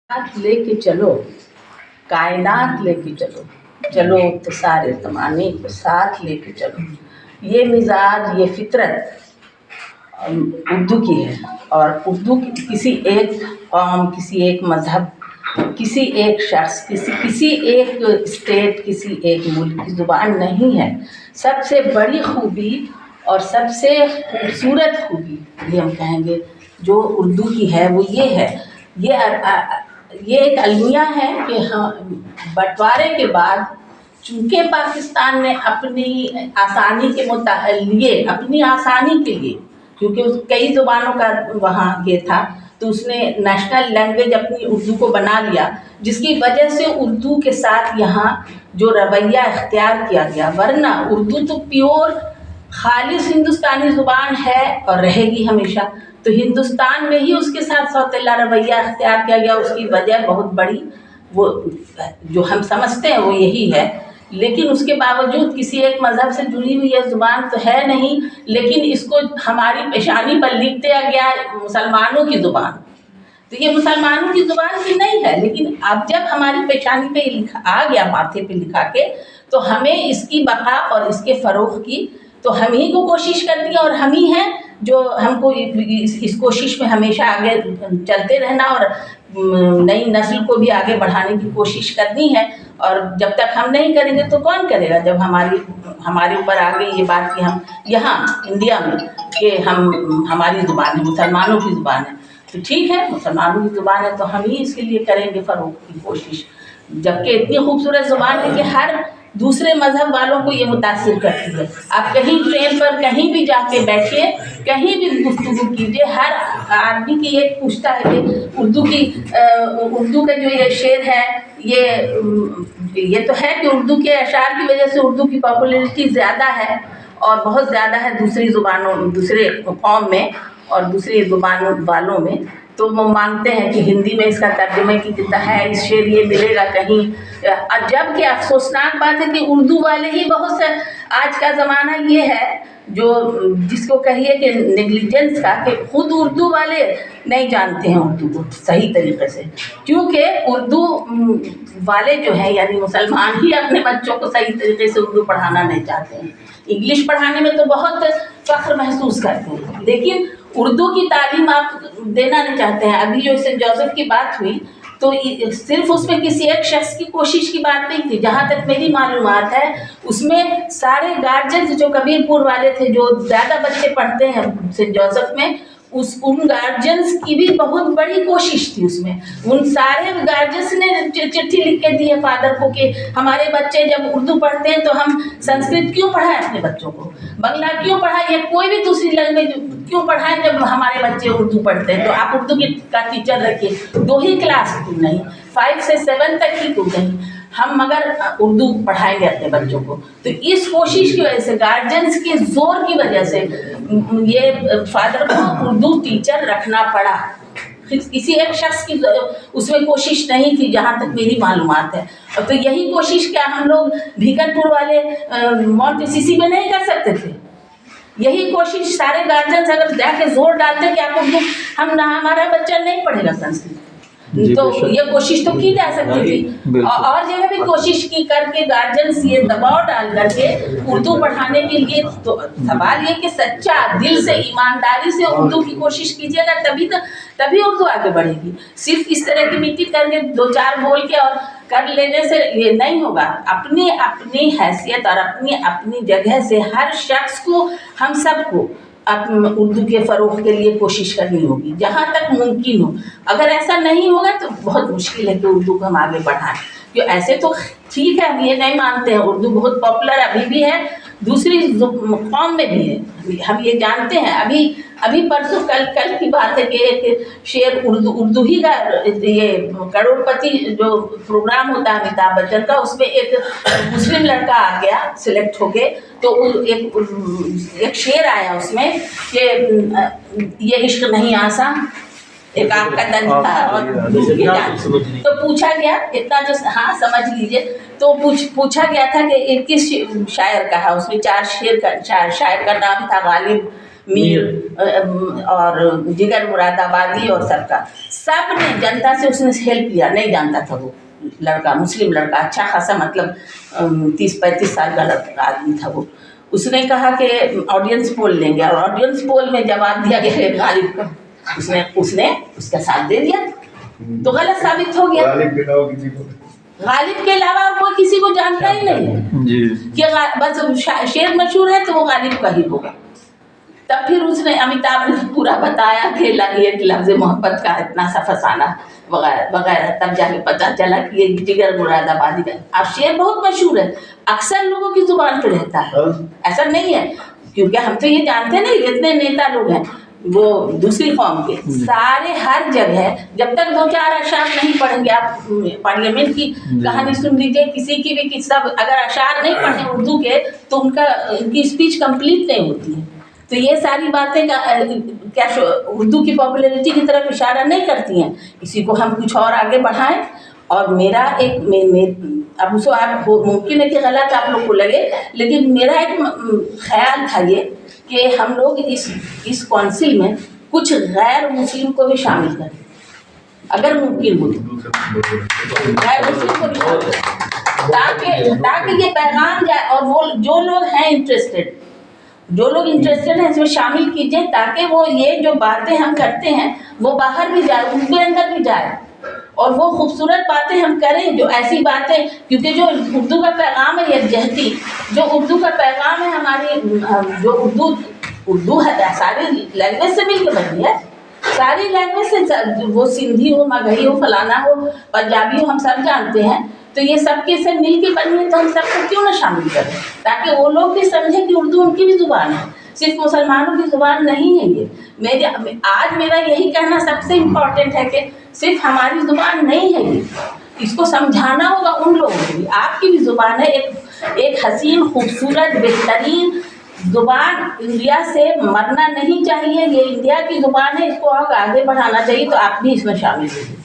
साथ लेके चलो, कायनात लेके चलो, चलो तो सारे ज़माने को साथ लेके चलो। ये मिजाज, ये फितरत उर्दू की है। और उर्दू किसी एक कौम, किसी एक मज़हब, किसी एक शख्स, किसी एक स्टेट, किसी एक मुल्क की ज़ुबान नहीं है। सबसे बड़ी खूबी और सबसे खूबसूरत खूबी ये हम कहेंगे जो उर्दू की है वो ये है, ये एक अलमिया है कि बंटवारे के बाद चूँकि पाकिस्तान ने अपनी आसानी के लिए, अपनी आसानी के लिए, क्योंकि कई ज़ुबानों का वहाँ ये था, तो उसने नेशनल लैंग्वेज अपनी उर्दू को बना लिया, जिसकी वजह से उर्दू के साथ यहाँ जो रवैया इख्तियार किया गया। वरना उर्दू तो प्योर खालिस हिंदुस्तानी ज़ुबान है और रहेगी हमेशा। तो हिंदुस्तान में ही उसके साथ सौतेला रवैया इख्तियार किया गया। उसकी वजह बहुत बड़ी वो जो हम समझते हैं वो यही है। लेकिन उसके बावजूद किसी एक मज़हब से जुड़ी हुई यह ज़ुबान तो है नहीं, लेकिन इसको हमारी पेशानी पर लिख दिया गया मुसलमानों की ज़ुबान। तो ये मुसलमानों की ज़ुबान की नहीं है, लेकिन अब जब हमारी पेशानी पे लिखा आ गया, माथे पे लिखा के, तो हमें इसकी बका और इसके फ़रोग़ की तो हम ही को कोशिश करनी है, और हम ही हैं जो हमको इस कोशिश में हमेशा आगे चलते रहना और नई नस्ल को भी आगे बढ़ाने की कोशिश करनी है। और जब तक हम नहीं करेंगे तो कौन करेगा, जब हमारे ऊपर आ गई ये बात कि हम यहाँ इंडिया में कि हमारी ज़ुबान है, मुसलमानों की ज़ुबान है, तो ठीक है, मुसलमानों की ज़ुबान है तो हम ही इसके लिए करेंगे फ़रोग़ की कोशिश। जबकि इतनी खूबसूरत ज़ुबान है कि हर दूसरे मज़हब वालों को ये मुतासिर करती है। आप कहीं ट्रेन पर कहीं भी जाके बैठिए, कहीं भी गुफ्तगू कीजिए, हर आदमी की ये पूछता है कि उर्दू का जो ये शेर है, ये तो है कि उर्दू के अशार की वजह से उर्दू की पॉपुलैरिटी ज़्यादा है और बहुत ज़्यादा है दूसरी ज़ुबानों, दूसरे कौम में और दूसरी ज़ुबानों वालों में। तो वो मानते हैं कि हिंदी में इसका तर्जुमे की कितना है, इस शेर ये मिलेगा कहीं। जबकि अफसोसनाक बात है कि उर्दू वाले ही बहुत से, आज का ज़माना ये है जो जिसको कहिए कि नेग्लिजेंस का, कि खुद उर्दू वाले नहीं जानते हैं उर्दू को सही तरीके से, क्योंकि उर्दू वाले जो हैं यानी मुसलमान ही अपने बच्चों को सही तरीके से उर्दू पढ़ाना नहीं चाहते हैं। इंग्लिश पढ़ाने में तो बहुत फ़ख्र महसूस करते हैं, लेकिन उर्दू की तालीम आप देना नहीं चाहते हैं। अभी जो सेंट जोसेफ की बात हुई तो सिर्फ उसमें किसी एक शख्स की कोशिश की बात नहीं थी। जहाँ तक मेरी मालूमात है उसमें सारे गार्जियंस जो कबीरपुर वाले थे, जो ज़्यादा बच्चे पढ़ते हैं सेंट जोसेफ में, उन गार्जियंस की भी बहुत बड़ी कोशिश थी उसमें। उन सारे गार्जियंस ने चिट्ठी लिख के दी है फादर को कि हमारे बच्चे जब उर्दू पढ़ते हैं तो हम संस्कृत क्यों पढ़ाएं अपने बच्चों को, बांग्ला क्यों पढ़ाएं या कोई भी दूसरी लैंग्वेज क्यों पढ़ाएं जब हमारे बच्चे उर्दू पढ़ते हैं। तो आप उर्दू का टीचर रखिए, 2 ही क्लास क्यों नहीं, 5 से 7 तक ही क्यों नहीं, हम मगर उर्दू पढ़ाएंगे अपने बच्चों को। तो इस कोशिश की वजह से, गार्जियंस के जोर की वजह से ये फादर को उर्दू टीचर रखना पड़ा। किसी एक शख्स की उसमें कोशिश नहीं थी जहाँ तक मेरी मालूमात है। और तो यही कोशिश क्या हम लोग भीकनपुर वाले मॉन्टेसिसी में नहीं कर सकते थे? यही कोशिश सारे गार्जियंस अगर जाके जोर डालते कि आप उर्दू, हमारा बच्चा नहीं पढ़ेगा संस्कृत, तो ये कोशिश तो की जा सकती थी। और जगह भी कोशिश की करके गार्जियंस ये दबाव डाल करके उर्दू पढ़ाने के लिए। तो सवाल ये कि सच्चा दिल से, ईमानदारी से उर्दू की कोशिश कीजिएगा, तभी उर्दू आगे बढ़ेगी। सिर्फ इस तरह की मीटिंग करके 2-4 बोल के और कर लेने से ये नहीं होगा। अपनी अपनी हैसियत और अपनी जगह से हर शख्स को, हम सबको उर्दू के फ़रोग़ के लिए कोशिश करनी होगी जहाँ तक मुमकिन हो। अगर ऐसा नहीं होगा तो बहुत मुश्किल है कि उर्दू को हम आगे बढ़ाएं। क्यों ऐसे तो ठीक है, हम ये नहीं मानते हैं, उर्दू बहुत पॉपुलर अभी भी है, दूसरी कौम में भी है, हम ये जानते हैं। अभी परसों कल की बात है कि एक शेर उर्दू ही का, ये करोड़पति जो प्रोग्राम होता है अमिताभ बच्चन का, उसमें एक मुस्लिम लड़का आ गया सिलेक्ट होके, तो एक शेर आया उसमें कि ये इश्क नहीं आसा, एक आँख का दर्द था और दूसरी जान। तो पूछा गया, इतना जो हाँ समझ लीजिए, तो पूछा गया था कि किस शायर का है, उसमें 4 शायर का नाम था, गालिब میر اور جگر مراد آبادی اور سب نے جنتا سے اس نے ہیلپ کیا. نہیں جانتا تھا وہ لڑکا، مسلم لڑکا، اچھا خاصا مطلب 30-35 سال کا لڑکا آدمی تھا وہ. اس نے کہا کہ آڈینس پول لیں گے، اور آڈینس پول میں جواب دیا گیا غالب کو. اس نے اس کا ساتھ دے دیا تو غلط ثابت ہو گیا. غالب کے علاوہ کوئی کسی کو جانتا ہی نہیں ہے کہ بس شعر مشہور ہے تو وہ غالب کا ہی ہوگا. تب پھر اس نے امیتابھ نے پورا بتایا کہ ایک لفظ محبت کا اتنا سا فسانہ وغیرہ وغیرہ. تب جا کے پتہ چلا کہ یہ جگر مراد آبادی کا. اب شعر بہت مشہور ہے، اکثر لوگوں کی زبان پہ رہتا ہے. ایسا نہیں ہے کیونکہ ہم تو یہ جانتے نہیں جتنے نیتا لوگ ہیں وہ دوسری قوم کے سارے ہر جگہ جب تک 2-4 اشعار نہیں پڑھیں گے. آپ پارلیمنٹ کی کہانی سن لیجیے، کسی کی بھی قصہ اگر اشعار نہیں پڑھیں اردو کے تو ان کی اسپیچ کمپلیٹ نہیں ہوتی ہے. تو یہ ساری باتیں کیا اردو کی پاپولیرٹی کی طرف اشارہ نہیں کرتی ہیں. اسی کو ہم کچھ اور آگے بڑھائیں. اور میرا اب اس کو ممکن ہے کہ غلط آپ لوگ کو لگے، لیکن میرا ایک خیال تھا یہ کہ ہم لوگ اس کونسل میں کچھ غیر مسلم کو بھی شامل کریں اگر ممکن ہو تو. غیر مسلم کو بھی شامل کریں تاکہ یہ پیغام جائے. اور وہ جو لوگ ہیں انٹرسٹڈ ہیں اس میں شامل کیجیے تاکہ وہ یہ جو باتیں ہم کرتے ہیں وہ باہر بھی جائے، ان کے اندر بھی جائے. اور وہ خوبصورت باتیں ہم کریں، جو ایسی باتیں، کیونکہ جو اردو کا پیغام ہے یکجہتی، جو اردو کا پیغام ہے ہماری جو اردو ہے ساری لینگویج سے مل کے بنی ہے. ساری لینگویج سے، وہ سندھی ہو، مگہی ہو، فلانا ہو، پنجابی ہو، ہم سب جانتے ہیں. تو یہ سب کے سے مل کے بنی ہے تو ہم سب کو کیوں نہ شامل کریں تاکہ وہ لوگ بھی سمجھیں کہ اردو ان کی بھی زبان ہے، صرف مسلمانوں کی زبان نہیں ہے. یہ آج میرا یہی کہنا سب سے امپورٹنٹ ہے کہ صرف ہماری زبان نہیں ہے یہ، اس کو سمجھانا ہوگا ان لوگوں کو بھی. آپ کی بھی زبان ہے، ایک حسین، خوبصورت، بہترین زبان. انڈیا سے مرنا نہیں چاہیے، یہ انڈیا کی زبان ہے، اس کو آگے بڑھانا چاہیے. تو آپ بھی اس میں شامل ہوئے.